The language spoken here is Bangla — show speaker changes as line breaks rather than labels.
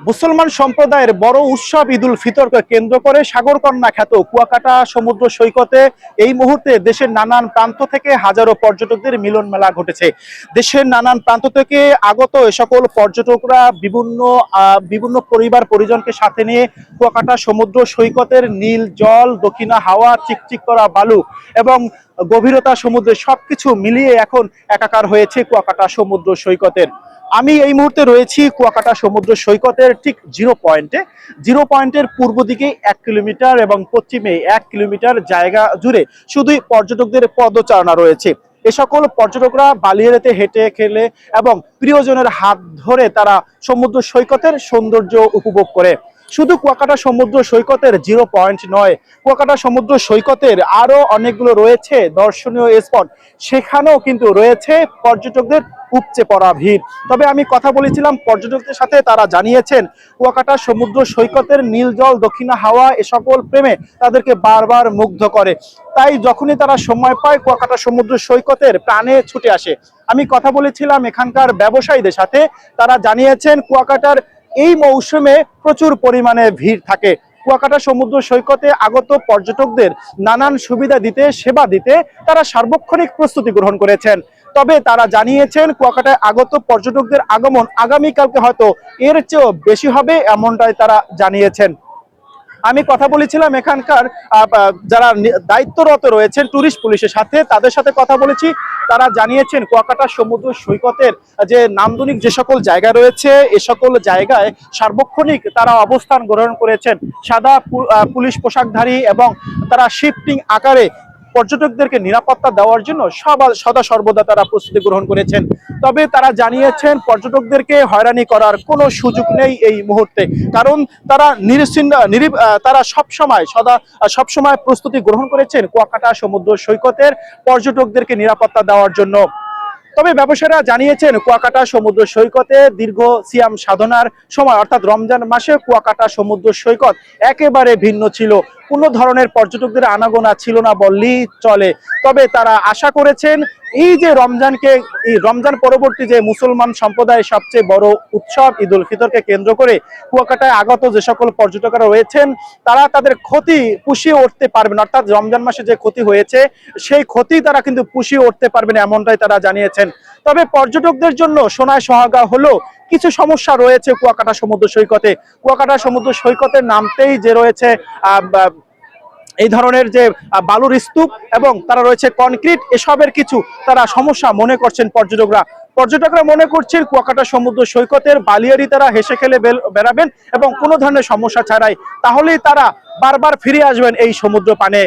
মুসলমান সম্প্রদায়ের বড় উৎসব ঈদ উল ফিতরকে কেন্দ্র করে সাগরকন্যা খ্যাত কুয়াকাটা সমুদ্র সৈকতে এই মুহূর্তে দেশের নানান প্রান্ত থেকে হাজারো পর্যটকদের মিলন মেলা ঘটেছে। দেশের নানান প্রান্ত থেকে আগত এ সকল পর্যটকরা বিভিন্ন পরিবার পরিজনকে সাথে নিয়ে কুয়াকাটা সমুদ্র সৈকতের নীল জল, দক্ষিণা হাওয়া, চিকচিক করা বালু এবং গভীরতা সমুদ্রের সবকিছু মিলিয়ে এখন একাকার হয়েছে কুয়াকাটা সমুদ্র সৈকতের। আমি এই মুহূর্তে রয়েছি কুয়াকাটা সমুদ্র সৈকতের ঠিক জিরো পয়েন্টের পূর্ব দিকে 1 কিলোমিটার এবং পশ্চিমে 1 কিলোমিটার জায়গা জুড়ে শুধুই পর্যটকদের পদচারণা রয়েছে। এ সকল পর্যটকরা বালিয়াড়িতে হেঁটে খেলে এবং প্রিয়জনের হাত ধরে তারা সমুদ্র সৈকতের সৌন্দর্য উপভোগ করে। শুধু কুয়াকাটা সমুদ্র সৈকতের 0 পয়েন্ট নয়, কুয়াকাটা সমুদ্র সৈকতের আরো অনেকগুলো রয়েছে দর্শনীয় স্পট, সেখানেও কিন্তু রয়েছে পর্যটকদের উপচে পড়া ভিড়। তবে আমি কথা বলেছিলাম পর্যটকদের সাথে, তারা জানিয়েছেন কুয়াকাটা সমুদ্র সৈকতের নীল জল, দক্ষিণা হাওয়া এ সকল প্রেমে তাদেরকে বারবার মুগ্ধ করে। তাই যখনই তারা সময় পায় কুয়াকাটা সমুদ্র সৈকতের প্রাণে ছুটে আসে। আমি কথা বলেছিলাম এখানকার ব্যবসায়ীদের সাথে, তারা জানিয়েছেন কুয়াকাটার এই মৌসুমে প্রচুর পরিমাণে ভিড় থাকে। কুয়াকাটা সমুদ্র সৈকতে আগত পর্যটকদের নানান সুবিধা দিতে, সেবা দিতে তারা সার্বক্ষণিক প্রস্তুতি গ্রহণ করেছেন। তবে তারা জানিয়েছেন কুয়াকাটায় আগত পর্যটকদের আগমন আগামীকালকে হয়তো এর চেয়েও বেশি হবে, এমনটাই তারা জানিয়েছেন। আমি কথা বলেছিলাম এখানকার যারা দায়িত্বরত রয়েছেন ট্যুরিস্ট পুলিশের সাথে, তাদের সাথে কথা বলেছি। তারা জানিয়েছেন কুয়াকাটা সমুদ্র সৈকতের যে নান্দনিক যে সকল জায়গা রয়েছে, এ সকল জায়গায় সার্বক্ষণিক তারা অবস্থান গ্রহণ করেছেন সাদা পুলিশ পোশাকধারী, এবং তারা শিফটিং আকারে পর্যটকদেরকে নিরাপত্তা দেওয়ার জন্য সদা সর্বদা তারা প্রস্তুতি গ্রহণ করেছেন। তবে তারা জানিয়েছেন পর্যটকদেরকে হয়রানি করার কোনো সুযোগ নেই এই মুহূর্তে, কারণ তারা তারা সবসময় প্রস্তুতি গ্রহণ করেছেন কুয়াকাটা সমুদ্র সৈকতের পর্যটকদেরকে নিরাপত্তা দেওয়ার জন্য। তবে ব্যবসায়ীরা জানিয়েছেন কুয়াকাটা সমুদ্র সৈকতে দীর্ঘ সিয়াম সাধনার সময় অর্থাৎ রমজান মাসে কুয়াকাটা সমুদ্র সৈকত একেবারে ভিন্ন ছিল, কোনো ধরনের পর্যটকদের আনাগোনা ছিল না বললেই চলে। তবে তারা আশা করেছেন এই যে রমজান পরবর্তী যে মুসলমান সম্প্রদায়ের সবচেয়ে বড় উৎসব ঈদ উল ফিতরকে কেন্দ্র করে কুয়াকাটায় আগত যে সকল পর্যটকরা রয়েছেন, তারা তাদের ক্ষতি পুষিয়ে উঠতে পারবেন। অর্থাৎ রমজান মাসে যে ক্ষতি হয়েছে সেই ক্ষতি তারা কিন্তু পুষিয়ে উঠতে পারবেন, এমনটাই তারা জানিয়েছেন। তবে পর্যটকদের জন্য সোনায় সোহাগা হলো কিছু সমস্যা রয়েছে কুয়াকাটা সমুদ্র সৈকতে। কুয়াকাটা সমুদ্র সৈকতের নামতেই যে রয়েছে এই ধরনের যে বালুর স্তূপ এবং তারা রয়েছে কনক্রিট, এসবের কিছু তারা সমস্যা মনে করছেন পর্যটকরা মনে করছেন কুয়াকাটা সমুদ্র সৈকতের বালিয়াড়ি তারা হেসে খেলে বেড়াবেন এবং কোনো ধরনের সমস্যা ছাড়াই, তাহলেই তারা বারবার ফিরে আসবেন এই সমুদ্র পানে।